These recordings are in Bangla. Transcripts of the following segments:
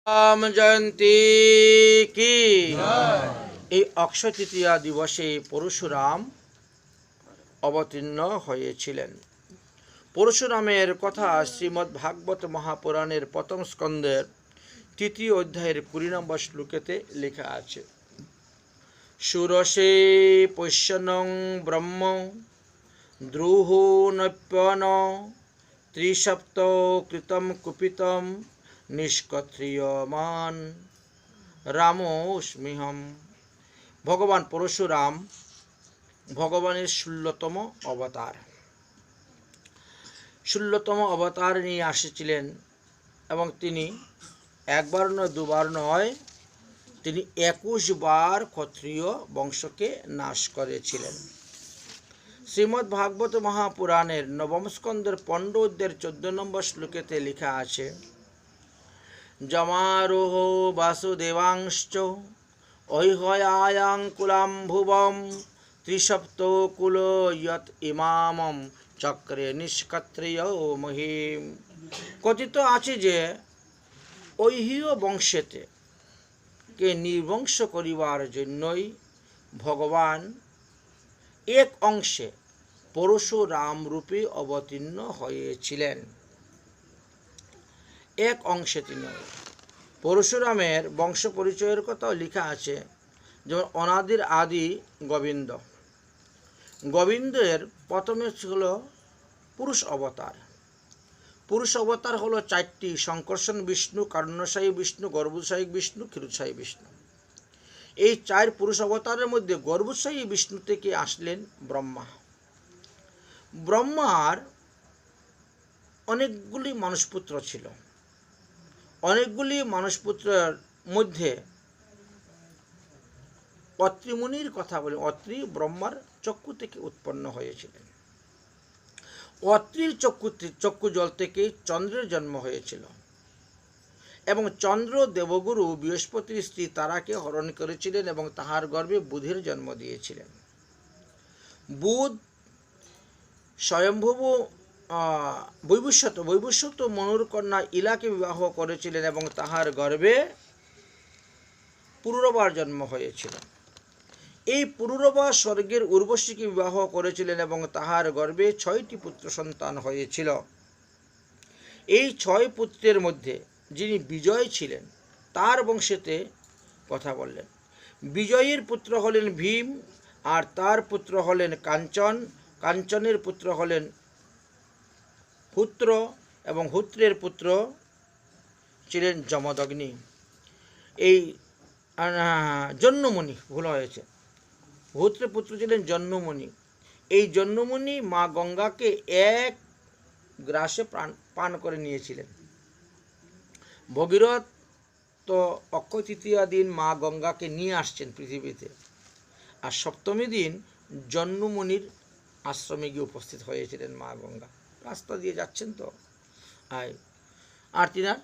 রাম জয়ন্তী কি এই অক্ষয় তৃতীয়া দিবসে পরশুরাম অবতীর্ণ হয়েছিলেন। পরশুরামের কথা শ্রীমদ্ ভাগবত মহাপুরাণের প্রথম স্কন্ধের তৃতীয় অধ্যায়ের 20 নম্বর শ্লোকেতে লেখা আছে। সুরসে পৈশ্যনং ব্রহ্ম দ্রুহো নপ্যন ত্রিসপ্ত কৃতম কুপিতম নিষ্কত্রিয়মান রামোস্মিহম। ভগবান পরশুরাম ভগবানের 16তম অবতার। 16তম অবতার নিয়ে আসছিলেন এবং তিনি একবার নয় দুবার নয়, তিনি 21 বার ক্ষত্রিয় বংশকে নাশ করেছিলেন। শ্রীমদ্ ভাগবত মহাপুরাণের নবম স্কন্ধের 15 অধ্যায়ের 14 নম্বর শ্লোকেতে লেখা আছে, জমারোহ বাসুদেবাংশ্চ ঐহয়ায়াং কুলাম ভুবম ত্রিসপ্ত কুল যত ইমামম চক্রে নিষ্কত্রিয় মহিম। কথিত আছে যে ঐহীয় বংশেতে কে নির্বংশ করিবার জন্যই ভগবান এক অংশে পরশুরাম রূপে অবতীর্ণ হয়েছিলেন। এক অংশে তিনি পরশুরামের বংশ পরিচয়ের কথাও লেখা আছে, যেমন অনাদির আদি গোবিন্দ। গোবিন্দের প্রথমে ছিল পুরুষ অবতার। পুরুষ অবতার হলো 4টি: শঙ্কর্ষণ বিষ্ণু, কারণ্যসায়ী বিষ্ণু, গর্ভোৎসাহী বিষ্ণু, ক্ষীরোৎসাহী বিষ্ণু। এই 4 পুরুষ অবতারের মধ্যে গর্ভোৎসাহী বিষ্ণু থেকে আসলেন ব্রহ্মা। ব্রহ্মার অনেকগুলি মানুষপুত্র ছিল। অনেকগুলি মানুষপুত্রের মধ্যে অত্রি মুনির কথা বলে, অত্রি ব্রহ্মার চক্ষু থেকে উৎপন্ন হয়েছিলেন। অত্রির চক্ষু জল থেকে চন্দ্রের জন্ম হয়েছিল এবং চন্দ্র দেবগুরু বৃহস্পতির স্ত্রী তারাকে হরণ করেছিলেন এবং তাহার গর্ভে বুধের জন্ম দিয়েছিলেন। বুধ স্বয়ম্ভুব বৈবস্বত মনুর কন্যা ইলাকে বিবাহ করেছিলেন এবং তাহার গর্ভে পুরুরবার জন্ম হয়েছিল। এই পুরুরবা স্বর্গের উর্বশীকে বিবাহ করেছিলেন এবং তাহার গর্ভে 6টি পুত্র সন্তান হয়েছিল। এই 6 পুত্রের মধ্যে যিনি বিজয় ছিলেন তার বংশেতে কথা বললেন। বিজয়ের পুত্র হলেন ভীম, আর তার পুত্র হলেন কাঞ্চন। কাঞ্চনের পুত্র হলেন হুত্র এবং হুত্রের পুত্র ছিলেন যমদগ্নি। এই জন্যমণি, ভুল হয়েছে, হুত্রের পুত্র ছিলেন জন্যমণি। এই জন্যমণি মা গঙ্গাকে এক গ্রাসে পান করে নিয়েছিলেন। ভগীরথ তো অক্ষয় তৃতীয়া দিন মা গঙ্গাকে নিয়ে আসছেন পৃথিবীতে, আর সপ্তমী দিন জন্যমণির আশ্রমে গিয়ে উপস্থিত হয়েছিলেন মা গঙ্গা। রাস্তা দিয়ে যাচ্ছেন তো, আর তিনার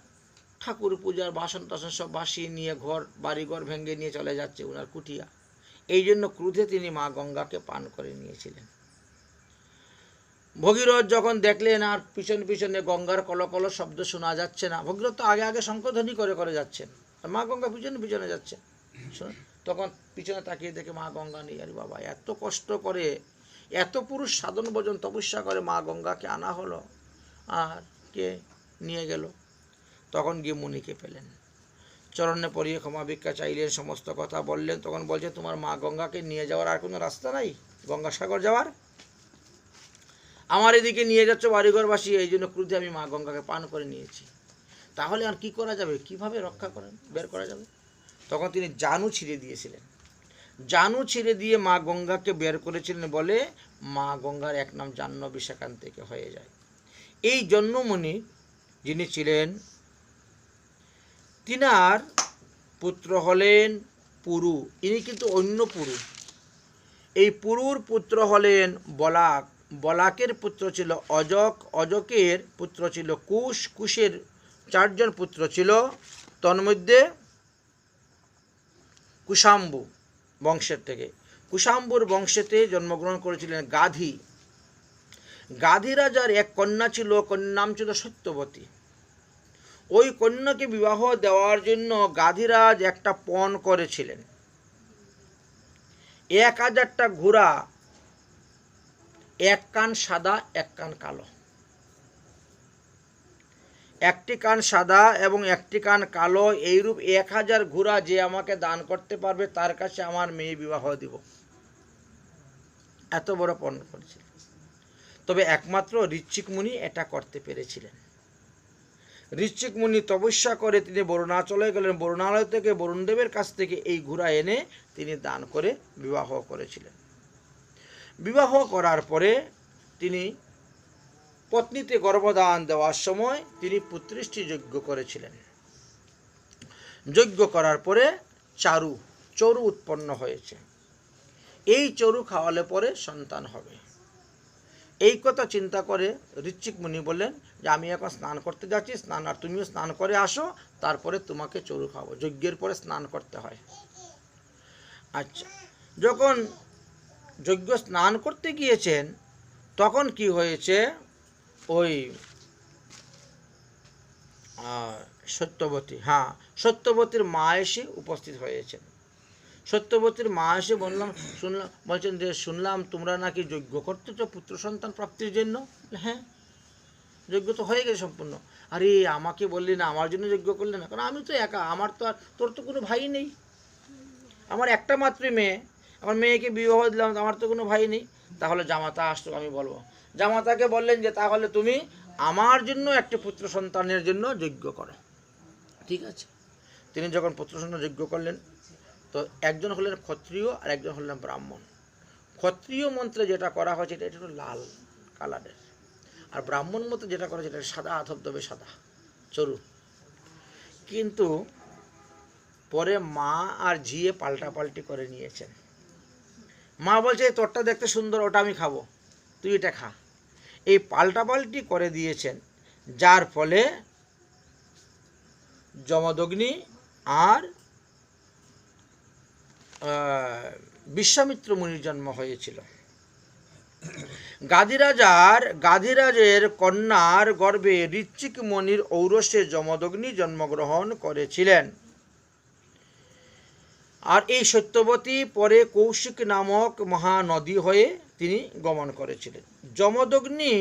ঠাকুর পূজার বাসন টাসন সব ভাসিয়ে নিয়ে বাড়িঘর ভেঙে নিয়ে চলে যাচ্ছে উনার কুটিয়া। এই জন্য ক্রোধে তিনি মা গঙ্গাকে পান করে নিয়েছিলেন। ভগীরথ যখন দেখলেন আর পিছনে পিছনে গঙ্গার কলকল শব্দ শোনা যাচ্ছে না, ভগীরথ তো আগে আগে শঙ্খধ্বনি করে করে যাচ্ছেন আর মা গঙ্গা পিছনে পিছনে যাচ্ছে, তখন পিছনে তাকিয়ে দেখে মা গঙ্গা নেই। আরে বাবা, এত কষ্ট করে, এত পুরুষ সাধন ভজন তপস্যা করে মা গঙ্গাকে আনা হলো, আর কে নিয়ে গেল? তখন গিয়ে মুনিকে পেলেন, চরণে পড়িয়ে ক্ষমা ভিক্ষা চাইলেন, সমস্ত কথা বললেন। তখন বলছে, তোমার মা গঙ্গাকে নিয়ে যাওয়ার আর কোনো রাস্তা নাই? গঙ্গাসাগর যাওয়ার? আমার এদিকে নিয়ে যাচ্ছ বাড়িঘর বাসি, এই জন্য ক্রোধে আমি মা গঙ্গাকে পান করে নিয়েছি। তাহলে আর কি করা যাবে? কিভাবে রক্ষা করেন বের করা যাবে? তখন তিনি জানু ছিঁড়ে দিয়েছিলেন। জানু ছিঁড়ে দিয়ে মা গঙ্গাকে বের করেছিলেন বলে মা গঙ্গার এক নাম জাহ্নবী সেখান থেকে হয়ে যায়। এই জন্যমণি যিনি ছিলেন, তিনার পুত্র হলেন পুরু। ইনি কিন্তু অন্য পুরু। এই পুরুর পুত্র হলেন বলাক। বলাকের পুত্র ছিল অজক। অজকের পুত্র ছিল কুশ। কুশের 4 জন পুত্র ছিল, তন্মধ্যে কুশাম্বু বংশের থেকে। কুশাম্বুর বংশেতে জন্মগ্রহণ করেছিলেন গাধী। গাধী রাজার এক কন্যা ছিল, কন্যার নাম ছিল সত্যবতী। ওই কন্যাকে বিবাহ দেওয়ার জন্য গাধিরাজ একটা পণ করেছিলেন। 1000টা ঘোড়া, এক কান সাদা এক কান কালো। একটি কান সাদা এবং একটি কান কালো, এইরূপ 1000 ঘোড়া যে আমাকে দান করতে পারবে তার কাছে আমার মেয়ে বিবাহ দিব। এত বড় পণ করেছিলেন। তবে একমাত্র ঋচ্ছিক মুনি এটা করতে পেরেছিলেন। ঋচ্ছিক মুনি তপস্যা করে তিনি বরুণাচলে গেলেন। বরুণালয় থেকে বরুণদেবের কাছ থেকে এই ঘোড়া এনে তিনি দান করে বিবাহ করেছিলেন। বিবাহ করার পরে তিনি পত্নীতে গর্ভদান দেওয়ার সময় তিনি পুত্রেষ্টি যজ্ঞ করেছিলেন। যজ্ঞ করার পরে চরু উৎপন্ন হয়েছে। এই চরু খাওয়ালে পরে সন্তান হবে। এই কথা চিন্তা করে ঋচ্ছিক মুনি বললেন যে আমি এখন স্নান করতে যাচ্ছি, আর তুমিও স্নান করে আসো, তারপরে তোমাকে চরু খাবো। যজ্ঞের পরে স্নান করতে হয়। আচ্ছা, যখন যজ্ঞ স্নান করতে গিয়েছেন তখন কি হয়েছে, ওই সত্যবতীর মা এসে উপস্থিত হয়েছেন। সত্যবতীর মা এসে বলছেন যে শুনলাম তোমরা নাকি যজ্ঞ করতেছ পুত্র সন্তান প্রাপ্তির জন্য। হ্যাঁ, যজ্ঞ তো হয়ে গেছে সম্পূর্ণ। আরে আমাকে বললি না, আমার জন্য যজ্ঞ করলে না? কারণ আমি তো একা, আমার তো আর তোর তো কোনো ভাই নেই, আমার একটা মাত্র মেয়ে, আমার মেয়েকে বিবাহ দিলাম, আমার তো কোনো ভাই নেই। তাহলে জামাতা আসতো, আমি বলবো। জামাতাকে বললেন যে তাহলে তুমি আমার জন্য একটি পুত্র সন্তানের জন্য যজ্ঞ করো। ঠিক আছে। তিনি যখন পুত্র সন্তান যজ্ঞ করলেন, তো একজন হলেন ক্ষত্রিয় আর একজন হলেন ব্রাহ্মণ। ক্ষত্রিয় মন্ত্রে যেটা করা হয়েছে এটা একটু লাল কালারের, আর ব্রাহ্মণ মন্ত্রে যেটা করা হয়েছে এটা সাদা, ধবধবে সাদা চরু। কিন্তু পরে মা আর ঝিয়ে পাল্টাপাল্টি করে নিয়েছেন। মা বলছে তোরটা দেখতে সুন্দর, ওটা আমি খাবো, তুই এটা খা। এই পাল্টাপাল্টি করে দিয়েছেন, যার ফলে যমদগ্নি আর বিশ্বামিত্র মুনির জন্ম হয়েছিল। গাধিরাজের কন্যার গর্ভে ঋচ্ছিক মুনির ঔরসে যমদগ্নি জন্মগ্রহণ করেছিলেন। আর এই সত্যবতী পরে কৌশিক নামক মহানদী হয়ে তিনি গমন করেছিলেন। যমদগ্নি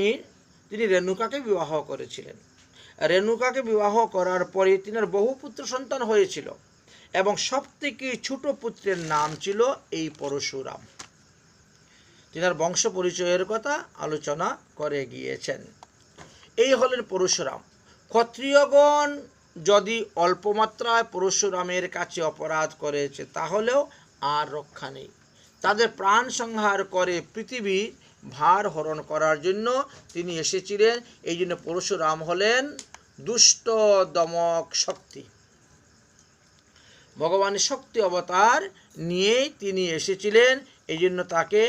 তিনি রেণুকাকে বিবাহ করেছিলেন। রেণুকাকে বিবাহ করার পরে তিনার বহু পুত্র সন্তান হয়েছিল এবং সবথেকে ছোট পুত্রের নাম ছিল এই পরশুরাম। তিনার বংশ পরিচয়ের কথা আলোচনা করে গিয়েছেন। এই হলেন পরশুরাম। ক্ষত্রিয়গণ যদি অল্পমাত্রায় পরশুরামের কাছে অপরাধ করেছে তাহলেও আর রক্ষা নেই। তাদের প্রাণ সংহার করে পৃথিবী ভার হরণ করার জন্য তিনি এসেছিলেন। এই জন্য পরশুরাম হলেন দুষ্ট দমক শক্তি। ভগবানের শক্তি অবতার নিয়েই তিনি এসেছিলেন, এই জন্য তাকে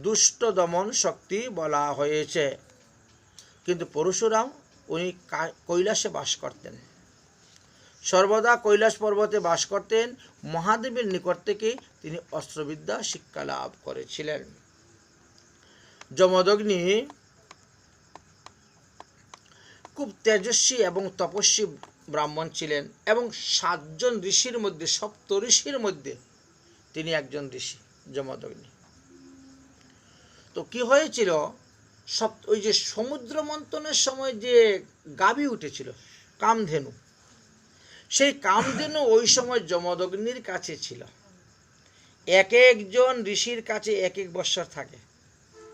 দুষ্ট দমন শক্তি বলা হয়েছে। কিন্তু পরশুরাম উনি কৈলাসে বাস করতেন, সর্বদা কৈলাস পর্বতে বাস করতেন। মহাদেবের নিকট থেকে তিনি অস্ত্রবিদ্যা শিক্ষা লাভ করেছিলেন। যমদগ্নি খুব তেজস্বী এবং তপস্বী ব্রাহ্মণ ছিলেন এবং 7 জন ঋষির মধ্যে, 7 ঋষির মধ্যে তিনি একজন ঋষি যমদগ্নি। তো কি হয়েছিল, ওই যে সমুদ্র মন্থনের সময় যে গাভী উঠেছিল কামধেনু, সেই কামধেনু ওই সময় যমদগ্নির কাছে ছিল। এক একজন ঋষির কাছে এক এক বৎসর থাকে,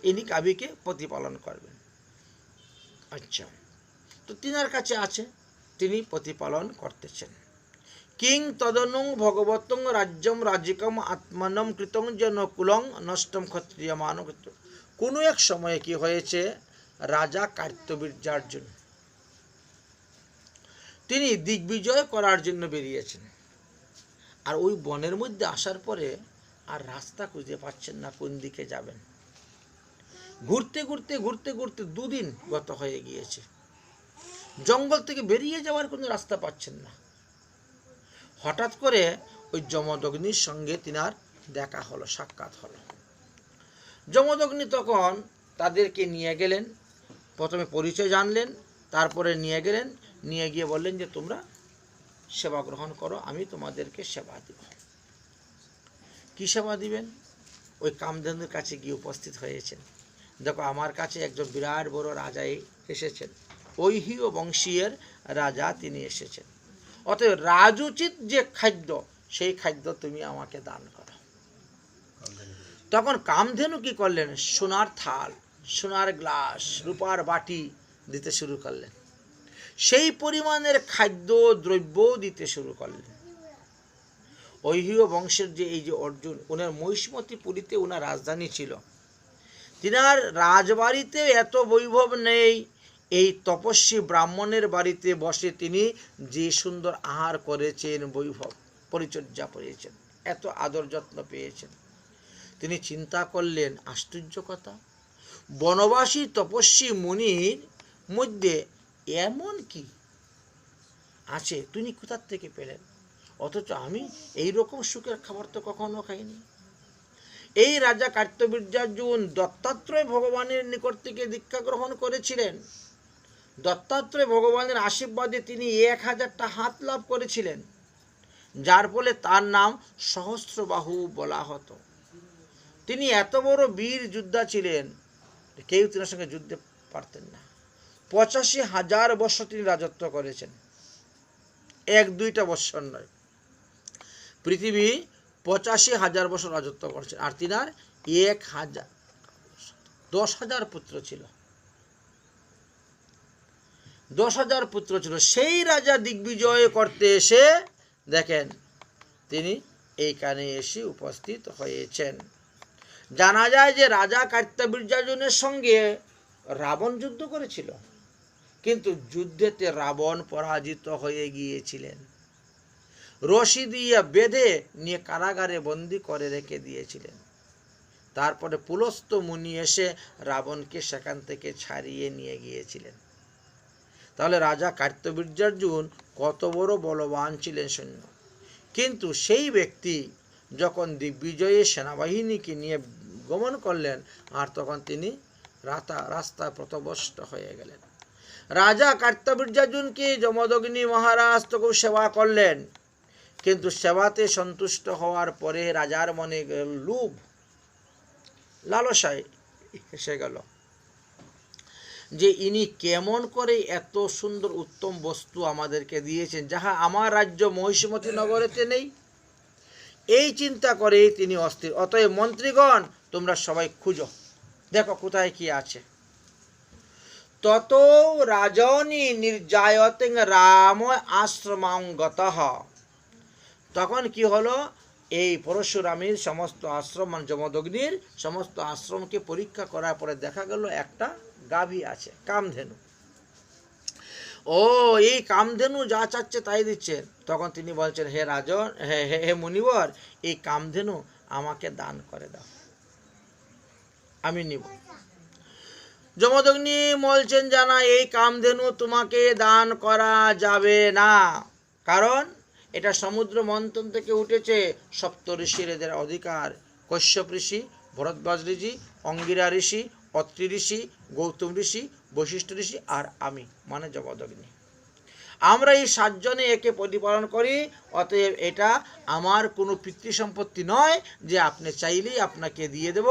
ইনি গাভীকে প্রতিপালন করবেন। আচ্ছা, তো তিনার কাছে আছে, তিনি প্রতিপালন করতেছেন। কিং তদনুং ভগবতং রাজ্যম রাজিকম আত্মানম কৃতং জন কুলং নষ্টম ক্ষত্রিয় মানব। কোনো এক সময়ে কি হয়েছে, রাজা কার্তবীর্যার্জুন তিনি দিগ্বিজয় করার জন্য বেরিয়েছেন। আর ওই বনের মধ্যে আসার পরে আর রাস্তা খুঁজে পাচ্ছেন না কোন দিকে যাবেন। ঘুরতে ঘুরতে ঘুরতে ঘুরতে 2 দিন গত হয়ে গিয়েছে, জঙ্গল থেকে বেরিয়ে যাওয়ার কোনো রাস্তা পাচ্ছেন না। হঠাৎ করে ওই যমদগ্নির সঙ্গে তিনার দেখা হলো, সাক্ষাৎ হলো। যমদগ্নি তখন তাদেরকে নিয়ে গেলেন, প্রথমে পরিচয় জানলেন, তারপরে নিয়ে গেলেন নিয়ে গিয়ে বললেন যে তোমরা সেবা গ্রহণ করো, আমি তোমাদেরকে সেবা দেব। কি সেবা দিবেন? ওই কামধেনুর কাছে গিয়ে উপস্থিত হয়েছেন। দেখো আমার কাছে একজন বিরাট বড় রাজা এসেছেন, ঐহিয় বংশীয়ের রাজা তিনি এসেছেন, অতএব রাজোচিত যে খাদ্য সেই খাদ্য তুমি আমাকে দান করো। তখন কামধেনু কি করলেন? সোনার থাল, সোনার গ্লাস, রূপার বাটি দিতে শুরু করলেন, সেই পরিমাণের খাদ্য দ্রব্য দিতে শুরু করলেন। ঐহিয় বংশের যে এই যে অর্জুন, ওনার মহিষ্মতিপুরীতে ওনার রাজধানী ছিল, তিনার রাজবাড়িতে এত বৈভব নেই। এই তপস্বী ব্রাহ্মণের বাড়িতে বসে তিনি যে সুন্দর আহার করেছেন, বৈভব পরিচর্যা পেয়েছেন, এত আদর যত্ন পেয়েছেন। তিনি চিন্তা করলেন, আশ্চর্য কথা, বনবাসী তপস্বী মুনির মধ্যে এমন কি আছে তিনি কোথার থেকে পেলেন? অথচ আমি এই রকম সুখের খাবার তো কখনো খাইনি। এই রাজা কার্তবীর্যার্জুন দত্তাত্রেয় ভগবানের নিকট থেকে দীক্ষা গ্রহণ করেছিলেন। দত্তাত্রেয় ভগবানের আশীর্বাদে তিনি 1000টা হাত লাভ করেছিলেন, যার ফলে তার নাম সহস্রবাহু বলা হতো। তিনি এত বড় বীর যোদ্ধা ছিলেন, কেউ তিনার সঙ্গে যুদ্ধে পারতেন না। 85,000 বৎসর তিনি রাজত্ব করেছেন, 1-2টা বৎসর নয়। পৃথিবী 85,000 বছর রাজত্ব করছেন, আর তিনার 10,000 পুত্র ছিল, 10,000 পুত্র ছিল। সেই রাজা দিগ্বিজয় করতে এসে দেখেন তিনি এইখানে এসে উপস্থিত হয়েছেন। জানা যায় যে রাজা কার্তবীর্যার্জুনের সঙ্গে রাবণ যুদ্ধ করেছিল, কিন্তু যুদ্ধেতে রাবণ পরাজিত হয়ে গিয়েছিলেন। রশি দিয়ে বেঁধে নিয়ে কারাগারে বন্দি করে রেখে দিয়েছিলেন। তারপরে পুলস্ত্য মুনি এসে রাবণকে সেখান থেকে ছাড়িয়ে নিয়ে গিয়েছিলেন। তাহলে রাজা কার্তবীর্যার্জুন কত বড় বলবান ছিলেন সৈন্য। কিন্তু সেই ব্যক্তি যখন দিগ্বিজয়ী সেনাবাহিনীকে নিয়ে গমন করলেন, আর তখন তিনি রাস্তায় পথভ্রষ্ট হয়ে গেলেন। রাজা কার্তবীর্যার্জুনকে যমদগ্নি মহারাজ তো খুব সেবা করলেন, কিন্তু সেবাতে সন্তুষ্ট হওয়ার পরে রাজার মনে লোভ লালসায় এসে গেল যে ইনি কেমন করে এত সুন্দর উত্তম বস্তু আমাদেরকে দিয়েছেন, যাহা আমার রাজ্য মহিষমতি নগরেতে নেই। এই চিন্তা করে তিনি অস্থির। অতএব মন্ত্রীগণ তোমরা সবাই খুঁজো, দেখো কোথায় কি আছে। তত রাজনী নির্যায়তে রাম আশ্রমাঙ্গতঃ। তখন কি হলো, এই পরশুরামের সমস্ত আশ্রম, মানে যমদগ্নির সমস্ত আশ্রমকে পরীক্ষা করার পরে দেখা গেল একটা গাভী আছে, কামধেনু। ও এই কামধেনু যা চাচ্ছে তাই দিচ্ছেন। তখন তিনি বলছেন, হে রাজন, হে মুনিবর, এই কামধেনু আমাকে দান করে দাও, আমি নিব। যমদগ্নি বলছেন, জানা এই কামধেনু তোমাকে দান করা যাবে না, কারণ এটা সমুদ্র মন্থন থেকে উঠেছে, সপ্ত ঋষির এদের অধিকার। কশ্যপ ঋষি, ভরদ্বাজ ঋষি, অঙ্গিরা ঋষি, অত্রি ঋষি, গৌতম ঋষি, বশিষ্ঠ ঋষি, আর আমি মানে যমদগ্নি। আমরা এই 7 জনে একে প্রতিপালন করি। অতএব এটা আমার কোনো পিতৃ সম্পত্তি নয় যে আপনি চাইলেই আপনাকে দিয়ে দেব,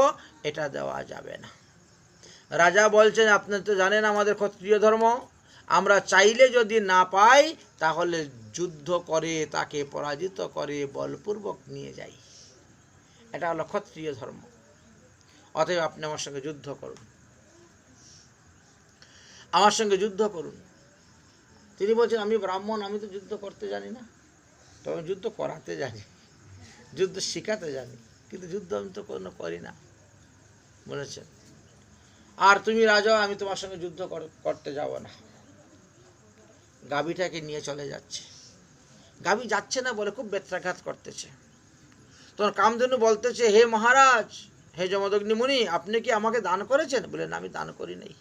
এটা দেওয়া যাবে না। রাজা বলছেন, আপনি তো জানেন আমাদের ক্ষত্রিয় ধর্ম, আমরা চাইলে যদি না পাই তাহলে যুদ্ধ করে তাকে পরাজিত করে বলপূর্বক নিয়ে যাই, এটা হলো ক্ষত্রিয় ধর্ম। অতএব আপনি আমার সঙ্গে যুদ্ধ করুন, আমার সঙ্গে যুদ্ধ করুন। তিনি বলছেন, আমি ব্রাহ্মণ, আমি তো যুদ্ধ করতে জানি না। তবে যুদ্ধ করাতে জানি, যুদ্ধ শেখাতে জানি, কিন্তু যুদ্ধ আমি তো কোনো করি না বলেছেন। আর তুমি রাজা, আমি তোমার সঙ্গে যুদ্ধ করতে যাব না। গাভীটাকে নিয়ে চলে যাচ্ছে। গাভী যাচ্ছে না বলে খুব বেত্রাঘাত করতেছে। তখন কামধেনু বলতেছে, হে মহারাজ, হে যমদগ্নি মুনি, আপনি কি আমাকে দান করেছেন? বলেন, আমি দান করি নাই।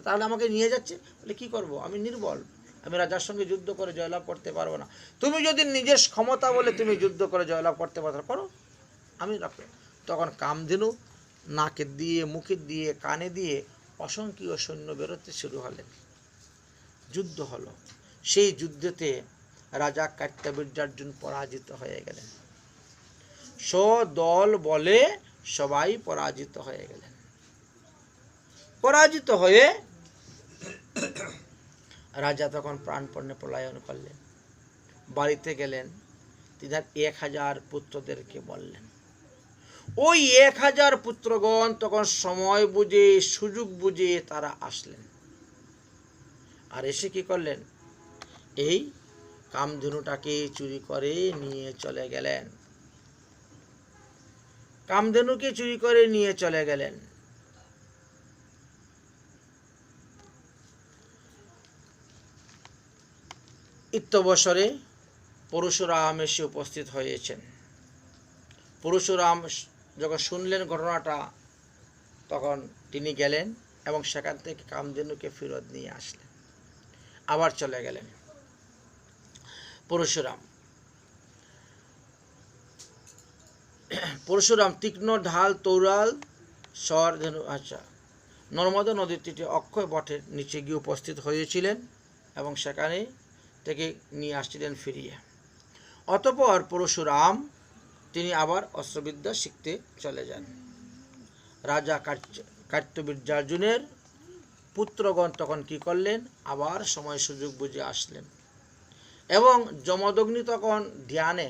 তাহলে আমাকে নিয়ে যাচ্ছে? বলে, কি করব, আমি নির্বল, আমি রাজার সঙ্গে যুদ্ধ করে জয়লাভ করতে পারবো না। তুমি যদি নিজের ক্ষমতা বলে তুমি যুদ্ধ করে জয়লাভ করতে পারো, করো, আমি রাখো। তখন কামধেনু নাকে দিয়ে, মুখে দিয়ে, কানে দিয়ে অসংখ্য সৈন্য বেরোতে শুরু হলেন। যুদ্ধ হলো। সেই যুদ্ধেতে রাজা কার্তবীর্যার্জুন পরাজিত হয়ে গেলেন। সদল বলে সবাই পরাজিত হয়ে গেলেন। পরাজিত হয়ে রাজা তখন প্রাণপণে পলায়ন করলেন। বাড়িতে গেলেন, তিনি 1000 পুত্রদেরকে বললেন। ওই 1000 পুত্রগণ তখন সময় বুঝে, সুযোগ বুঝে তারা আসলেন। আর এসে কি করলেন? এই কামধেনুটাকে চুরি করে নিয়ে চলে গেলেন। কামধেনুকে চুরি করে নিয়ে চলে গেলেন। ইত্যবসরে পরশুরাম এসে উপস্থিত হয়েছেন। পরশুরাম যখন শুনলেন ঘটনাটা, তখন তিনি গেলেন এবং সেখান থেকে কামধেনুকে ফেরত নিয়ে আসলেন। আবার চলে গেলেন পরশুরাম তীক্ষ্ণ ঢাল তৌরাল স্বর ধেনু নর্মদা নদীর তীরে অক্ষয় বটের নিচে গিয়ে উপস্থিত হয়েছিলেন এবং সেখানে থেকে নিয়ে আসছিলেন ফিরিয়ে। অতঃপর পরশুরাম তিনি আবার অস্ত্রবিদ্যা শিখতে চলে যান। রাজা কার্তবীর্যার্জুনের পুত্রগণ তখন কি করলেন? আবার সময় সুযোগ বুঝে আসলেন এবং যমদগ্নি তখন ধ্যানে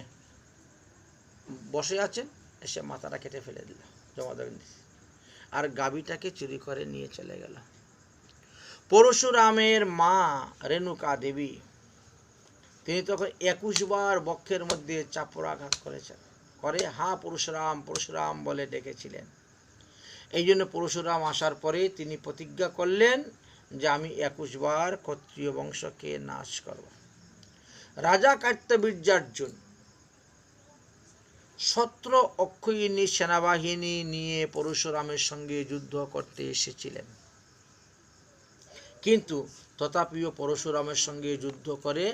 বসে আছেন, এসে মাথাটা কেটে ফেলে দিল যমদগ্নি, আর গাভীটাকে চুরি করে নিয়ে চলে গেল। পরশুরামের মা রেণুকা দেবী তিনি তখন 21 বার বক্ষের মধ্যে চাপড়াঘাত করেছেন, করে হা পরশুরাম পরশুরাম বলে ডেকেছিলেন। এই জন্য পরশুরাম আসার পরে তিনি প্রতিজ্ঞা করলেন যে আমি 21 বার ক্ষত্রিয় বংশকে নাশ করব। রাজা কার্তবীর্যার্জুন 17 অক্ষয়িনী সেনাবাহিনী নিয়ে পরশুরামের সঙ্গে যুদ্ধ করতে এসেছিলেন, কিন্তু তথাপিও পরশুরামের সঙ্গে যুদ্ধ করে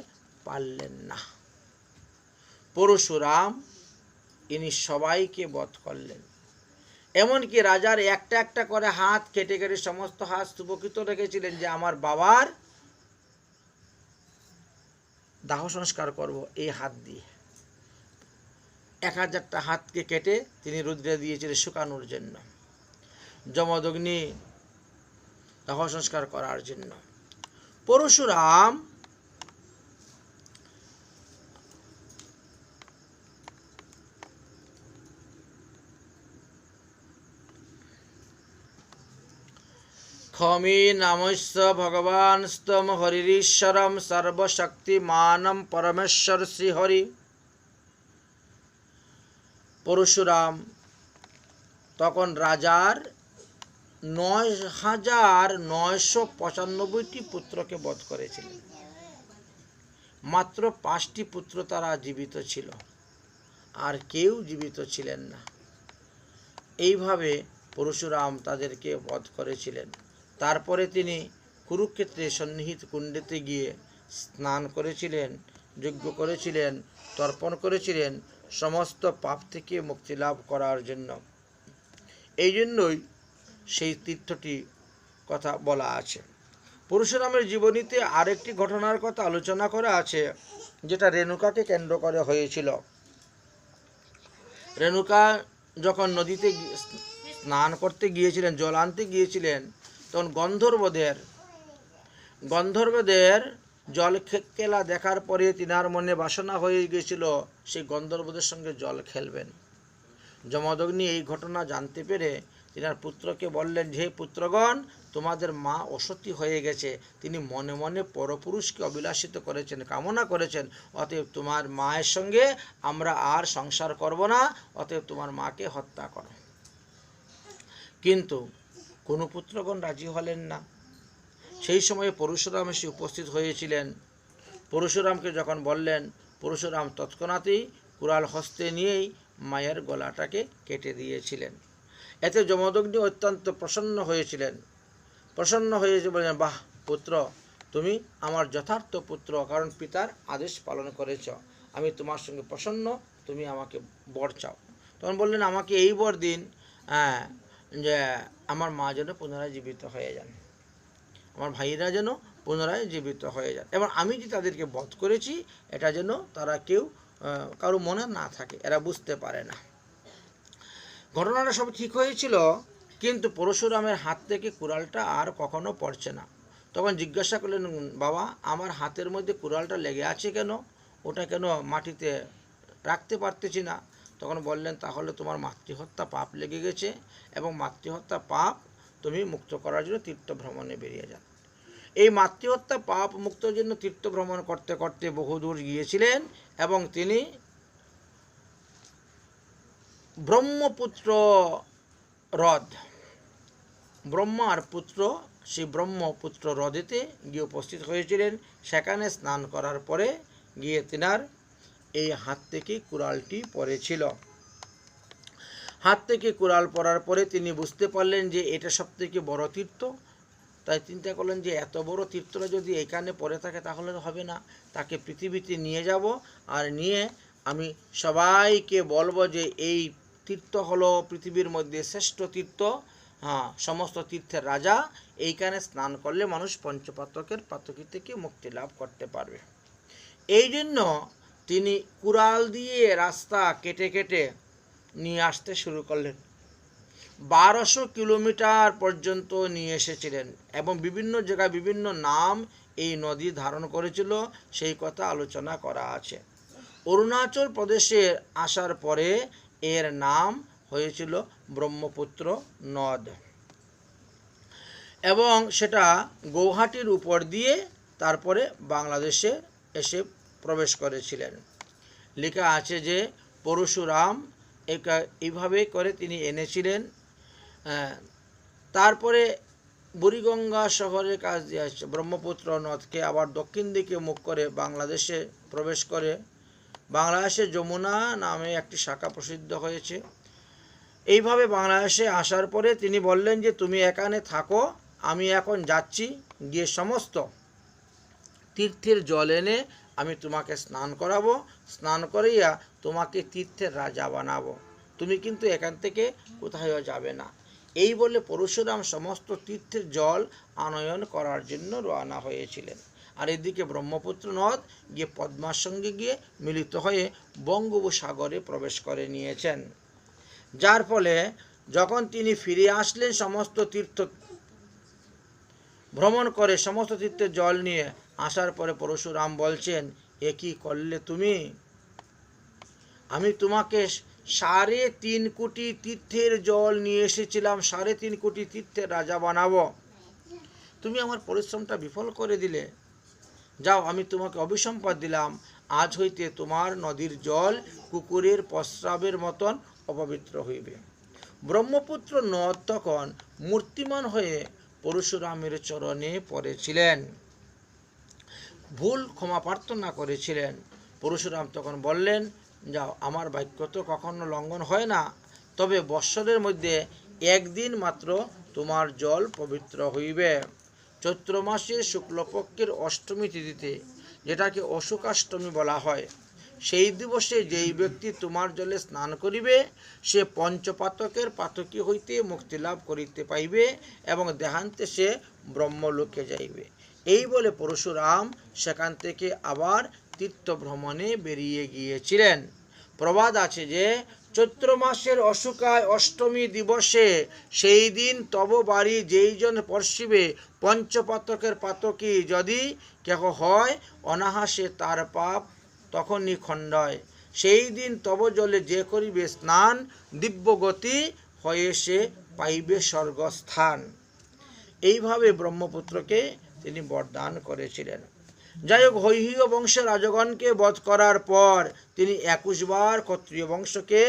পারলেন না। পরশুরাম ইনি সবাইকে বধ করলেন। এমনকি রাজার একটা একটা করে হাত কেটে কেটে সমস্ত হাত স্তূপকৃত রেখেছিলেন যে আমার বাবার দাহ সংস্কার করব এই হাত দিয়ে। 1000টা হাতকে কেটে তিনি রুদ্রে দিয়েছিলেন শুকানোর জন্য, যমদগ্নি দাহ সংস্কার করার জন্য। পরশুরাম ক্ষমি নামস্য ভগবান স্তম হরিশ্বরম সর্বশক্তিমানম পরমেশ্বর শ্রীহরি। পরশুরাম তখন রাজার 9995টি পুত্রকে বধ করেছিলেন। মাত্র 5টি পুত্র তারা জীবিত ছিল, আর কেউ জীবিত ছিলেন না। এইভাবে পরশুরাম তাদেরকে বধ করেছিলেন। তারপরে তিনি কুরুক্ষেত্রে সন্নিহিত কুণ্ডেতে গিয়ে স্নান করেছিলেন, যজ্ঞ করেছিলেন, তর্পণ করেছিলেন সমস্ত পাপ থেকে মুক্তি লাভ করার জন্য। এই জন্যই সেই তীর্থটি কথা বলা আছে। পরশুরামের জীবনীতে আরেকটি ঘটনার কথা আলোচনা করা আছে, যেটা রেণুকাকে কেন্দ্র করে হয়েছিল। রেণুকা যখন নদীতে স্নান করতে গিয়েছিলেন, জল আনতে গিয়েছিলেন, তখন গন্ধর্বদের জল খেলা দেখার পরে তিনার মনে বাসনা হয়ে গিয়েছিল সেই গন্ধর্বদের সঙ্গে জল খেলবেন। যমদগ্নি এই ঘটনা জানতে পেরে তিনার পুত্রকে বললেন, যে পুত্রগণ, তোমাদের মা অসতী হয়ে গেছে, তিনি মনে মনে পরপুরুষকে অবিলাসিত করেছেন, কামনা করেছেন, অতএব তোমার মায়ের সঙ্গে আমরা আর সংসার করব না, অতএব তোমার মাকে হত্যা করো। কিন্তু কোনো পুত্রগণ রাজি হলেন না। সেই সময়ে পরশুরাম এসে উপস্থিত হয়েছিলেন। পরশুরামকে যখন বললেন, পরশুরাম তৎক্ষণাৎই কুড়াল হস্তে নিয়েই মায়ের গলাটাকে কেটে দিয়েছিলেন। এতে যমদগ্নি অত্যন্ত প্রসন্ন হয়েছিলেন। প্রসন্ন হয়ে বললেন, বাহ পুত্র, তুমি আমার যথার্থ পুত্র, কারণ পিতার আদেশ পালন করেছ। আমি তোমার সঙ্গে প্রসন্ন, তুমি আমাকে বর চাও। তখন বললেন, আমাকে এই বর দিন যে আমার মা যেন পুনরায় জীবিত হয়ে যান, আমার ভাইরা যেন পুনরায় জীবিত হয়ে যান, এবং আমি যে তাদেরকে বধ করেছি এটা যেন তারা কেউ কারো মনে না থাকে, এরা বুঝতে পারে না। ঘটনাটা সব ঠিক হয়েছিল, কিন্তু পরশুরামের হাত থেকে কুড়ালটা আর কখনো পড়ছে না। তখন জিজ্ঞাসা করলেন, বাবা আমার হাতের মধ্যে কুড়ালটা লেগে আছে কেন, ওটা কেন মাটিতে রাখতে পারতেছি না? তখন বললেন, তাহলে তোমার মাতৃহত্যা পাপ লেগে গেছে, এবং মাতৃহত্যা পাপ তুমি মুক্ত করার জন্য তীর্থ ভ্রমণে বেরিয়ে যান। এই মাতৃহত্যা পাপ মুক্তর জন্য তীর্থ ভ্রমণ করতে করতে বহুদূর গিয়েছিলেন, এবং তিনি ব্রহ্মপুত্র হ্রদ, ব্রহ্মার পুত্র সেই ব্রহ্মপুত্র হ্রদেতে গিয়ে উপস্থিত হয়েছিলেন। সেখানে স্নান করার পরে গিয়ে তিনার এই হাত থেকে কুড়ালটি পড়েছিল। হাত থেকে কুড়াল পড়ার পরে তিনি বুঝতে পারলেন যে এটা সবথেকে বড় তীর্থ। তাই চিন্তা করলেন যে এত বড় তীর্থটা যদি এখানে পড়ে থাকে তাহলে তো হবে না, তাকে পৃথিবীতে নিয়ে যাব, আর নিয়ে আমি সবাইকে বলবো যে এই তীর্থ হলো পৃথিবীর মধ্যে শ্রেষ্ঠ তীর্থ, সমস্ত তীর্থের রাজা, এইখানে স্নান করলে মানুষ পঞ্চপাতকের পাতকি থেকে মুক্তি লাভ করতে পারবে। এই জন্য তিনি কুড়াল দিয়ে রাস্তা কেটে কেটে নিয়ে আসতে শুরু করলেন। 1200 কিলোমিটার পর্যন্ত নিয়ে এসেছিলেন, এবং বিভিন্ন জায়গায় বিভিন্ন নাম এই নদী ধারণ করেছিল, সেই কথা আলোচনা করা আছে। অরুণাচল প্রদেশে আসার পরে এর নাম হয়েছিল ব্রহ্মপুত্র নদ, এবং সেটা গৌহাটির উপর দিয়ে তারপরে বাংলাদেশে এসে প্রবেশ করেছিলেন। লেখা আছে যে পরশুরাম এইভাবে করে তিনি এনেছিলেন। তারপরে বুড়িগঙ্গা শহরের কাছ দিয়ে আসছে, ব্রহ্মপুত্র নদকে আবার দক্ষিণ দিকে মুখ করে বাংলাদেশে প্রবেশ করে। বাংলাদেশে যমুনা নামে একটি শাখা প্রসিদ্ধ হয়েছে। এইভাবে বাংলাদেশে আসার পরে তিনি বললেন যে তুমি এখানে থাকো, আমি এখন যাচ্ছি, গিয়ে সমস্ত তীর্থের জল এনে আমি তোমাকে স্নান করাবো, স্নান করাইয়া তোমাকে তীর্থের রাজা বানাবো, তুমি কিন্তু এখান থেকে কোথাও যাবে না। এই বলে পরশুরাম সমস্ত তীর্থের জল আনয়ন করার জন্য রওনা হয়েছিলেন। আর এদিকে ব্রহ্মপুত্র নদ গিয়ে পদ্মার সঙ্গে গিয়ে মিলিত হয়ে বঙ্গোপসাগরে প্রবেশ করে নিয়েছেন। যার ফলে যখন তিনি ফিরে আসলেন সমস্ত তীর্থ ভ্রমণ করে, সমস্ত তীর্থের জল নিয়ে আসার পরে পরশুরাম বলছেন, এ কি করলে তুমি? আমি তোমাকে 3.5 কোটি তীর্থের জল নিয়ে এসেছিলাম, 3.5 কোটি তীর্থের রাজা বানাবো, তুমি আমার পরিশ্রমটা বিফল করে দিলে। যাও, আমি তোমাকে অভিসম্পাদ দিলাম, আজ হইতে তোমার নদীর জল কুকুরের প্রস্রাবের মতন অপবিত্র হইবে। ব্রহ্মপুত্র নদ তখন মূর্তিমান হয়ে পরশুরামের চরণে পড়েছিলেন, ভুল ক্ষমা প্রার্থনা করেছিলেন। পরশুরাম তখন বললেন, যাও, আমার বাক্য তো কখনো লঙ্ঘন হয় না, তবে বৎসরের মধ্যে একদিন মাত্র তোমার জল পবিত্র হইবে। চৈত্র মাসের শুক্লপক্ষের অষ্টমী তিথিতে, যেটাকে অশোকাষ্টমী বলা হয়, সেই দিবসে যেই ব্যক্তি তোমার জলে স্নান করিবে সে পঞ্চপাতকের পাতকী হইতে মুক্তি লাভ করিতে পাইবে, এবং দেহান্তে সে ব্রহ্মলোকে যাইবে। এই বলে পরশুরাম সেখান থেকে আবার তীর্থ ভ্রমণে বেরিয়ে গিয়েছিলেন। প্রবাদ আছে যে চৈত্র মাসের অশুকায় অষ্টমী দিবসে সেই দিন তব বাড়ি যেইজন পর্শিবে পঞ্চপাতকের পাতকী যদি কেহ হয় অনাহাসে তার পাপ তখনই খণ্ডয়। সেই দিন তব জলে যে করিবে স্নান দিব্যগতি হয়ে সে পাইবে স্বর্গস্থান। এইভাবে ব্রহ্মপুত্রকে তিনি বরদান করেছিলেন। যাই হোক, হৈহীয় বংশের রাজগণকে বধ করার পর তিনি 21 বার ক্ষত্রিয় বংশকে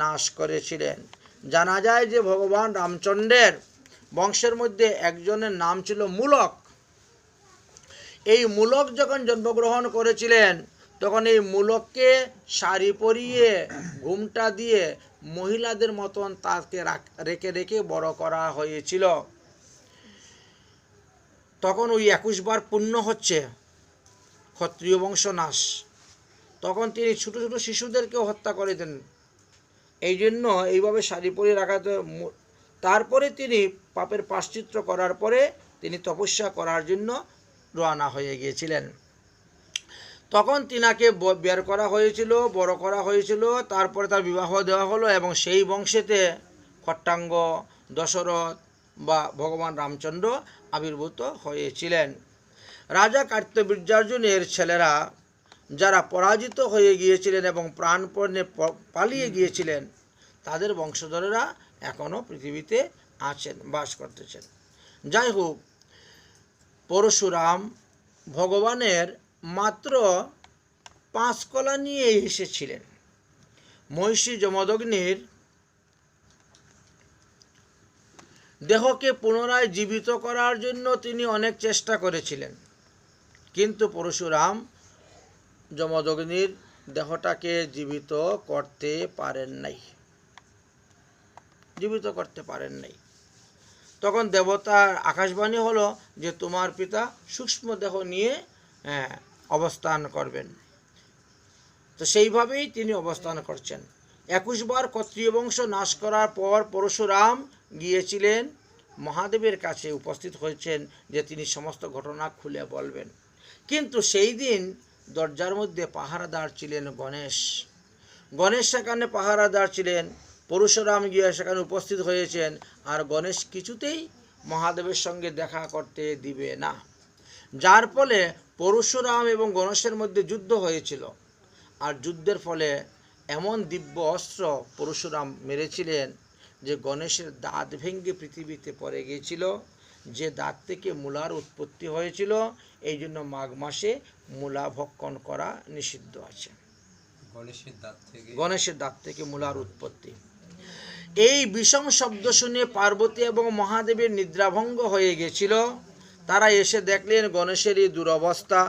নাশ করেছিলেন। জানা যায় যে ভগবান রামচন্দ্রের বংশের মধ্যে একজনের নাম ছিল মূলক। এই মূলক যখন জন্মগ্রহণ করেছিলেন তখন এই মূলককে শাড়ি পরিয়ে ঘুমটা দিয়ে মহিলাদের মতন তাকে রেখে রেখে বড় করা হয়েছিল। তখন ওই 21 বার পূর্ণ হচ্ছে ক্ষত্রিয় বংশ নাশ। তখন তিনি ছোট ছোট শিশুদেরকেও হত্যা করে দেন। এই জন্য এইভাবে শাড়ি পরিয়ে রাখাতে। তারপরে তিনি পাপের প্রায়শ্চিত্ত করার পরে তিনি তপস্যা করার জন্য রওনা হয়ে গিয়েছিলেন। তখন তিনাকে বের করা হয়েছিল, বড় করা হয়েছিল, তারপরে তার বিবাহ দেওয়া হলো এবং সেই বংশেতে খট্টাঙ্গ, দশরথ বা ভগবান রামচন্দ্র আবির্ভূত হয়েছিলেন। রাজা কার্তবীর্যার্জুনের ছেলেরা যারা পরাজিত হয়ে গিয়েছিলেন এবং প্রাণপণে পালিয়ে গিয়েছিলেন, তাদের বংশধরেরা এখনও পৃথিবীতে আছেন, বাস করতেছেন। যাই হোক, পরশুরাম ভগবানের মাত্র 5 কলা নিয়ে এসেছিলেন। মহিষী যমদগ্নির দেহকে পুনরায় জীবিত করার জন্য তিনি অনেক চেষ্টা করেছিলেন, কিন্তু পরশুরাম যমদগ্নির দেহটাকে জীবিত করতে পারেন নাই। তখন দেবতার আকাশবাণী হলো যে তোমার পিতা সূক্ষ্ম দেহ নিয়ে অবস্থান করবেন। তো সেইভাবেই তিনি অবস্থান করছেন। 21 বার ক্ষত্রিয় বংশ নাশ করার পর পরশুরাম গিয়েছিলেন মহাদেবের কাছে, উপস্থিত হয়েছেন যে তিনি সমস্ত ঘটনা খুলে বলবেন। কিন্তু সেই দিন দরজার মধ্যে পাহারাদার ছিলেন গণেশ সেখানে পাহারাদার ছিলেন। পরশুরাম গিয়ে সেখানে উপস্থিত হয়েছেন, আর গণেশ কিছুতেই মহাদেবের সঙ্গে দেখা করতে দিবে না, যার ফলে পরশুরাম এবং গণেশের মধ্যে যুদ্ধ হয়েছিল। আর যুদ্ধের ফলে এমন দিব্য অস্ত্র পরশুরাম মেরেছিলেন যে গণেশের দাঁত ভেঙে পৃথিবীতে পড়ে গিয়েছিল, যে দাঁত থেকে মূলার উৎপত্তি হয়েছিল। এই জন্য মাঘ মাসে মূলা ভক্ষণ করা নিষিদ্ধ আছে। গণেশের দাঁত থেকে মূলার উৎপত্তি। এই বিষম শব্দ শুনে পার্বতী এবং মহাদেবের নিদ্রাভঙ্গ হয়ে গেছিল। তারা এসে দেখলেন গণেশের এই দুরবস্থা।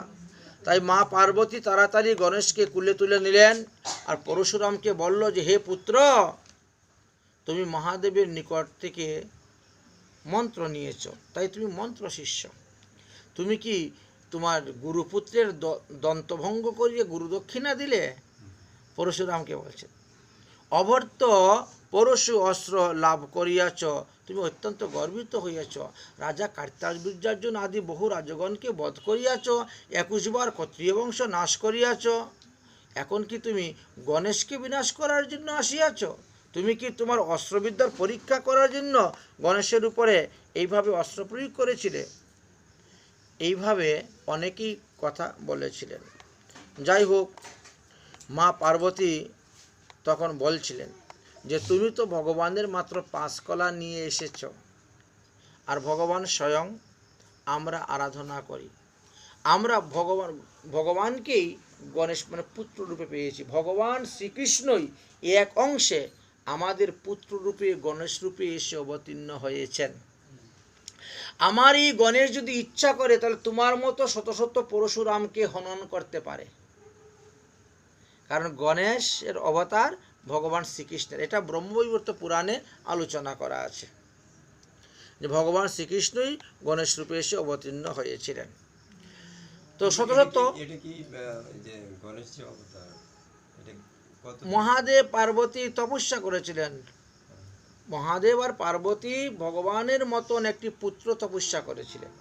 তাই মা পার্বতী তাড়াতাড়ি গণেশকে কুলে তুলে নিলেন আর পরশুরামকে বলল যে হে পুত্র, তুমি মহাদেবের নিকট থেকে মন্ত্র নিয়েছ, তাই তুমি মন্ত্র শিষ্য। তুমি কি তোমার গুরুপুত্রের দন্তভঙ্গ করিয়ে গুরুদক্ষিণা দিলে? পরশুরামকে বলছে, অভর্ত পরশু অস্ত্র লাভ করিয়াছ, তুমি অত্যন্ত গর্বিত হইয়াছ। রাজা কার্তবীর্যার্জুন আদি বহু রাজগণকে বধ করিয়াছ, 21 বার ক্ষত্রিয় বংশ নাশ করিয়াছ। এখন কি তুমি গণেশকে বিনাশ করার জন্য আসিয়াছ? তুমি কি তোমার অস্ত্রবিদ্যার পরীক্ষা করার জন্য গণেশের উপরে এইভাবে অস্ত্র প্রয়োগ করেছিলে? এইভাবে অনেকেই কথা বলেছিলেন। যাই হোক, মা পার্বতী তখন বলছিলেন যে তুমি তো ভগবানের মাত্র 5 কলা নিয়ে এসেছ, আর ভগবান স্বয়ং আমরা আরাধনা করি। আমরা ভগবানকেই গণেশ পুত্র রূপে পেয়েছি। ভগবান শ্রীকৃষ্ণই এক অংশে আমাদের পুত্র রূপে গণেশ রূপে এসে অবতীর্ণ হয়েছেন। আমার এই গণেশ যদি ইচ্ছা করে তাহলে তোমার মতো শত শত পরশুরামকে হনন করতে পারে, কারণ গণেশের অবতার ভগবান শ্রীকৃষ্ণের। এটা ব্রহ্মবৈবর্ত পুরাণে আলোচনা করা আছে যে ভগবান শ্রীকৃষ্ণই গণেশ রূপে এসে অবতীর্ণ হয়েছিলেন। তো শত শত মহাদেব পার্বতী তপস্যা করেছিলেন। মহাদেব আর পার্বতী ভগবানের মতন একটি পুত্র তপস্যা করেছিলেন।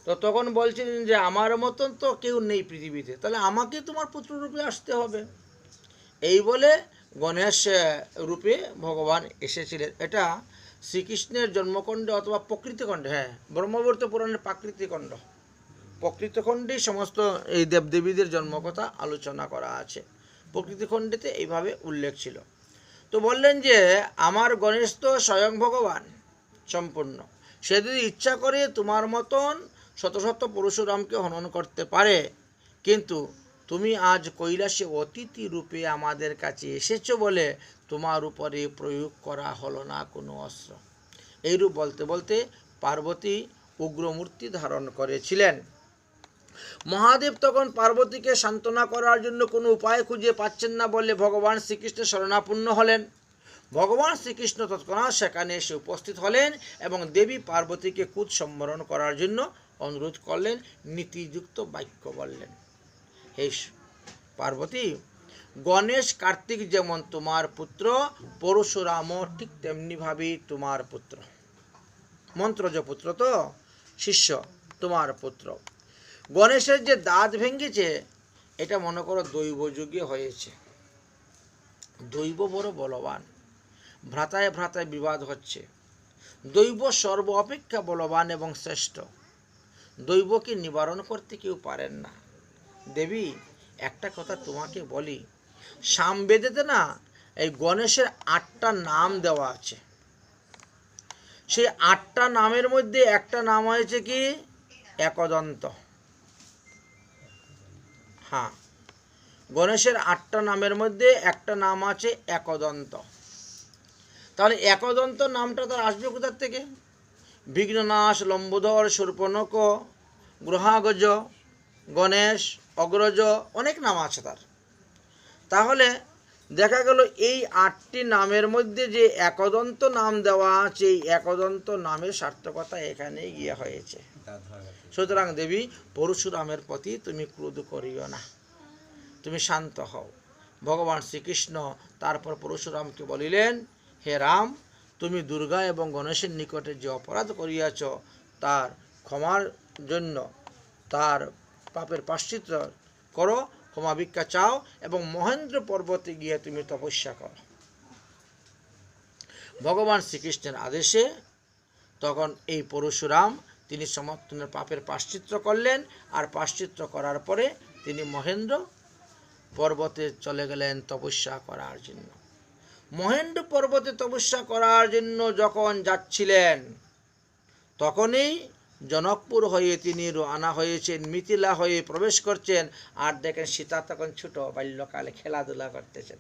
তো তখন বলছিলেন যে আমার মতন তো কেউ নেই পৃথিবীতে, তাহলে আমাকে তোমার পুত্র রূপে আসতে হবে। এই বলে গণেশ রূপে ভগবান এসেছিলেন। এটা শ্রীকৃষ্ণের জন্মখণ্ডে অথবা প্রকৃতিখণ্ডে, ব্রহ্মবৈবর্ত পুরাণের প্রকৃতিখণ্ডেই সমস্ত এই দেবদেবীদের জন্মকথা আলোচনা করা আছে। প্রকৃতিখণ্ডেতে এইভাবে উল্লেখ ছিল। তো বললেন যে আমার গণেশ তো স্বয়ং ভগবান সম্পূর্ণ, সে যদি ইচ্ছা করে তোমার মতন শত শত পরশুরামকে হনন করতে পারে, কিন্তু তুমি আজ কৈলাসে অতিথি রূপে আমাদের কাছে এসেছো বলে তোমার উপরে প্রয়োগ করা হলো না কোনো অস্ত্র। এইরূপ বলতে বলতে পার্বতী উগ্রমূর্তি ধারণ করেছিলেন। মহাদেব তখন পার্বতীকে সান্ত্বনা করার জন্য কোনো উপায় খুঁজে পাচ্ছেন না বলে ভগবান শ্রীকৃষ্ণের শরণাপন্ন হলেন। ভগবান শ্রীকৃষ্ণ তৎক্ষণাৎ সেখানে এসে উপস্থিত হলেন এবং দেবী পার্বতীকে কুৎ সম্বরণ করার জন্য অনুরোধ করলেন, নীতিযুক্ত বাক্য বললেন। হে পার্বতী, গণেশ কার্তিক যেমন তোমার পুত্র, পরশুরামও ঠিক তেমনিভাবেই তোমার পুত্র। মন্ত্রজ পুত্র তো শিষ্য তোমার পুত্র। গণেশের যে দাঁত ভেঙেছে এটা মনে করো দৈব যুগে হয়েছে। দৈব বড় বলবান, ভ্রাতায় ভ্রাতায় বিবাদ হচ্ছে। দৈব সর্ব অপেক্ষা বলবান এবং শ্রেষ্ঠ। দৈবকে নিবারণ করতে কেউ পারেন না। দেবী, একটা কথা তোমাকে বলি, সামবেদেতে না এই গণেশের 8টা নাম দেওয়া আছে। সেই 8টা নামের মধ্যে একটা নাম হয়েছে কি একদন্ত। হ্যাঁ, গণেশের 8টা নামের মধ্যে একটা নাম আছে একদন্ত। তাহলে একদন্ত নামটা তার আসবে কোথার থেকে? বিঘ্ননাশ, লম্বোদর, শূর্পণখ, গ্রহাগজ, গণেশ, অগ্রজ, অনেক নাম আছে তার। তাহলে দেখা গেল এই 8টি নামের মধ্যে যে একদন্ত নাম দেওয়া আছে, এই একদন্ত নামের সার্থকতা এখানে গিয়ে হয়েছে। সুতরাং দেবী, পরশুরামের প্রতি তুমি ক্রোধ করিও না, তুমি শান্ত হও। ভগবান শ্রীকৃষ্ণ তারপর পরশুরামকে বলিলেন, হে রাম, তুমি দুর্গা এবং গণেশের নিকটে যে অপরাধ করিয়াছ তার ক্ষমার জন্য তার পাপের প্রায়শ্চিত্ত করো, ক্ষমা ভিক্ষা চাও এবং মহেন্দ্র পর্বতে গিয়ে তুমি তপস্যা করো। ভগবান শ্রীকৃষ্ণের আদেশে তখন এই পরশুরাম তিনি সমর্থনের পাপের প্রায়শ্চিত্ত করলেন, আর প্রায়শ্চিত্ত করার পরে তিনি মহেন্দ্র পর্বতে চলে গেলেন তপস্যা করার জন্য। মহেন্দ্র পর্বতে তপস্যা করার জন্য যখন যাচ্ছিলেন, তখনই জনকপুর হয়ে তিনি রওনা হয়েছেন, মিথিলা হয়ে প্রবেশ করছেন। আর দেখেন সীতা তখন ছোট, বাল্যকালে খেলাধুলা করতেছেন।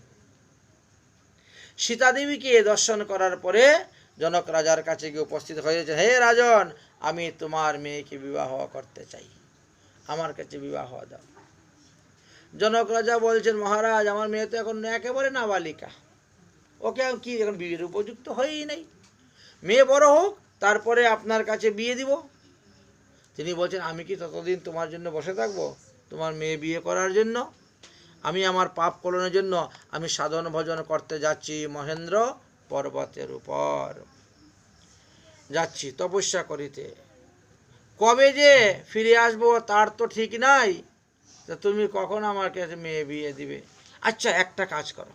সীতা দেবীকে দর্শন করার পরে জনক রাজার কাছে গিয়ে উপস্থিত হয়েছে, হে রাজন, আমি তোমার মেয়েকে বিবাহ করতে চাই, আমার কাছে বিবাহ দাও। জনক রাজা বলছেন, মহারাজ, আমার মেয়ে তো এখন একেবারে নাবালিকা, ওকে কি এখন বিয়ের উপযুক্ত হয়ই নাই, মেয়ে বড় হোক তারপরে আপনার কাছে বিয়ে দিব। তিনি বলছেন, আমি কি ততদিন তোমার জন্য বসে থাকবো, তোমার মেয়ে বিয়ে করার জন্য? আমি আমার পাপ কলনের জন্য আমি সাধন ভজন করতে যাচ্ছি, মহেন্দ্র পর্বতের উপর যাচ্ছি তপস্যা করিতে। কবে যে ফিরে আসবো তার তো ঠিক নাই, তা তুমি কখন আমার কাছে মেয়ে বিয়ে দিবে? আচ্ছা, একটা কাজ করো,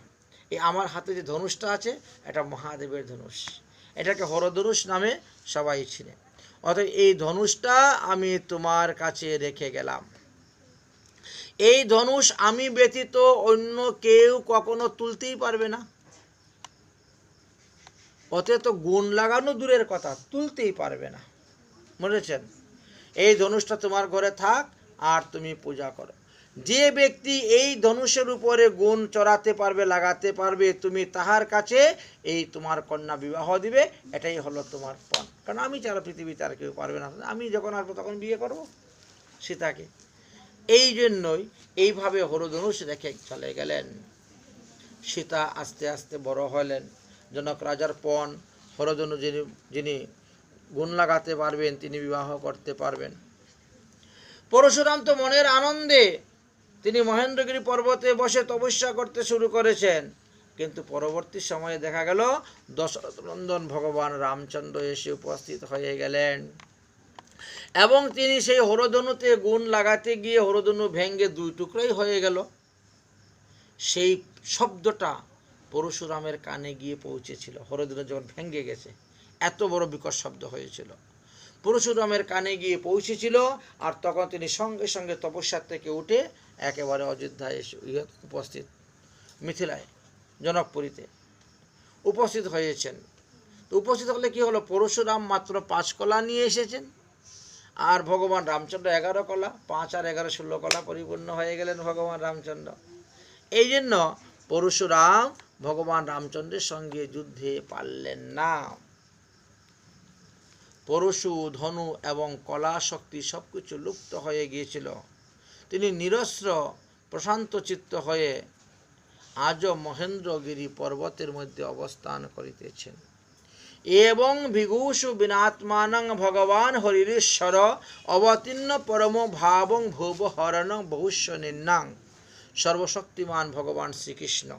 এই আমার হাতে যে ধনুষটা আছে এটা মহাদেবের ধনুষ, এটাকে হরধনুষ নামে সবাই চিনে। অতএব এই ধনুষটা আমি তোমার কাছে রেখে গেলাম। এই ধনুষ আমি ব্যতীত অন্য কেউ কখনো তুলতেই পারবে না। ওতে তো গুণ লাগানো দূরের কথা, তুলতেই পারবে না, বুঝেছেন? এই ধনুষটা তোমার ঘরে থাক আর তুমি পূজা করো। যে ব্যক্তি এই ধনুষের উপরে গুণ চড়াতে পারবে, লাগাতে পারবে, তুমি তাহার কাছে এই তোমার কন্যা বিবাহ দিবে। এটাই হলো তোমার পণ। কারণ আমি ছাড়া পৃথিবীতে আর কেউ পারবে না, আমি যখন আসবো তখন বিয়ে করবো সীতাকে। এই জন্যই এইভাবে হরধনুষ রেখে চলে গেলেন। সীতা আস্তে আস্তে বড় হলেন। জনক রাজার পণ হরধনু যিনি গুণ লাগাতে পারবেন তিনি বিবাহ করতে পারবেন। পরশুরাম তো মনের আনন্দে তিনি মহেন্দ্রগিরি পর্বতে বসে তপস্যা করতে শুরু করেছেন। কিন্তু পরবর্তী সময়ে দেখা গেল দশরথনন্দন ভগবান রামচন্দ্র এসে উপস্থিত হয়ে গেলেন এবং তিনি সেই হরধনুতে গুণ লাগাতে গিয়ে হরধনু ভেঙ্গে 2 টুকরাই হয়ে গেল। সেই শব্দটা পরশুরামের কানে গিয়ে পৌঁছেছিল। হরধনু যখন ভেঙ্গে গেছে, এত বড় বিকট শব্দ হয়েছিল, পরশুরামের কানে গিয়ে পৌঁছেছিল। আর তখন তিনি সঙ্গে সঙ্গে তপস্যার থেকে উঠে একেবারে অযোধ্যায় এসে উপস্থিত, মিথিলায় জনকপুরীতে উপস্থিত হয়েছেন। তো উপস্থিত হলে কি হলো, পরশুরাম মাত্র 5 কলা নিয়ে এসেছেন, আর ভগবান রামচন্দ্র 11 কলা, 5 আর 11 16 কলা পরিপূর্ণ হয়ে গেলেন ভগবান রামচন্দ্র। এই জন্য পরশুরাম ভগবান রামচন্দ্রের সঙ্গে যুদ্ধে পারলেন না। পরশু, ধনু এবং কলা শক্তি সবকিছু লুপ্ত হয়ে গিয়েছিল। তিনি নিরস্ত্র প্রশান্ত চিত্ত হয়ে আজও মহেন্দ্রগিরি পর্বতের মধ্যে অবস্থান করিতেছেন। এবং ভিগুষু বিনাত্মানং ভগবান হরিশ্বর অবতীর্ণ পরম ভাবং ভুব হরণ বহুস্ব নিন্নাং। সর্বশক্তিমান ভগবান শ্রীকৃষ্ণ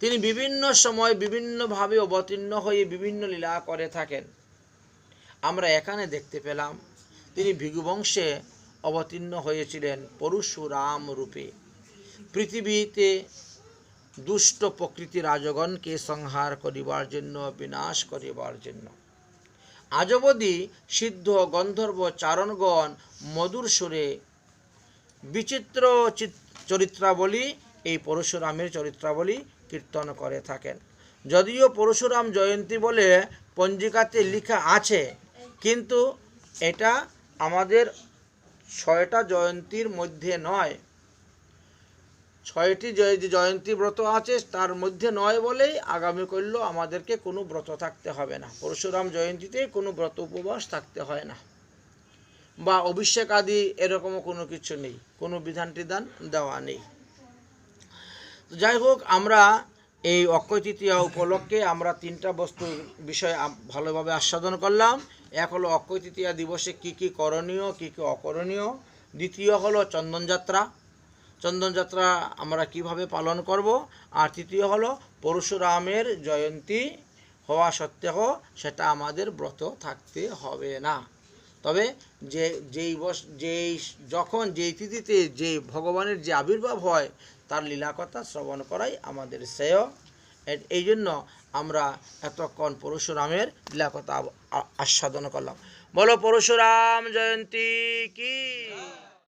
তিনি বিভিন্ন সময় বিভিন্নভাবে অবতীর্ণ হয়ে বিভিন্ন লীলা করে থাকেন। আমরা এখানে দেখতে পেলাম তিনি ভৃগুবংশে অবতীর্ণ হয়েছিলেন পরশুরাম রূপে পৃথিবীতে দুষ্ট প্রকৃতি রাজগণকে সংহার করিবার জন্য, বিনাশ করিবার জন্য। আজ অবধি সিদ্ধ গন্ধর্ব চারণগণ মধুর সুরে বিচিত্র চরিত্রাবলী, এই পরশুরামের চরিত্রাবলী কীর্তন করে থাকেন। যদিও পরশুরাম জয়ন্তী বলে পঞ্জিকাতে লেখা আছে, কিন্তু এটা আমাদের 6টা জয়ন্তীর মধ্যে নয়। 6টি জয়ন্তী ব্রত আছে তার মধ্যে নয় বলেই আগামী করলেও আমাদেরকে কোনো ব্রত থাকতে হবে না। পরশুরাম জয়ন্তীতে কোনো ব্রত উপবাস থাকতে হয় না, বা অভিষেক আদি এরকমও কোনো কিছু নেই, কোনো বিধান টিধান দেওয়া নেই। যাই হোক, আমরা এই অক্ষয় তৃতীয়া উপলক্ষে আমরা 3টা বস্তুর বিষয় ভালোভাবে আস্বাদন করলাম। এক হলো অক্ষয় তৃতীয়া দিবসে কি কি করণীয়, কি কি অকরণীয়। দ্বিতীয় হলো চন্দনযাত্রা, চন্দনযাত্রা আমরা কিভাবে পালন করব। আর তৃতীয় হলো পরশুরামের জয়ন্তী হওয়া সত্ত্বেও সেটা আমাদের ব্রত থাকতে হবে না। তবে যখন যেই তিথিতে যে ভগবানের যে আবির্ভাব হয় তার লীলাকথা শ্রবণ করাই আমাদের শ্রেয়। এই জন্য আমরা এতক্ষণ পরশুরামের লীলাকথা আস্বাদন করলাম। বলো পরশুরাম জয়ন্তী কি।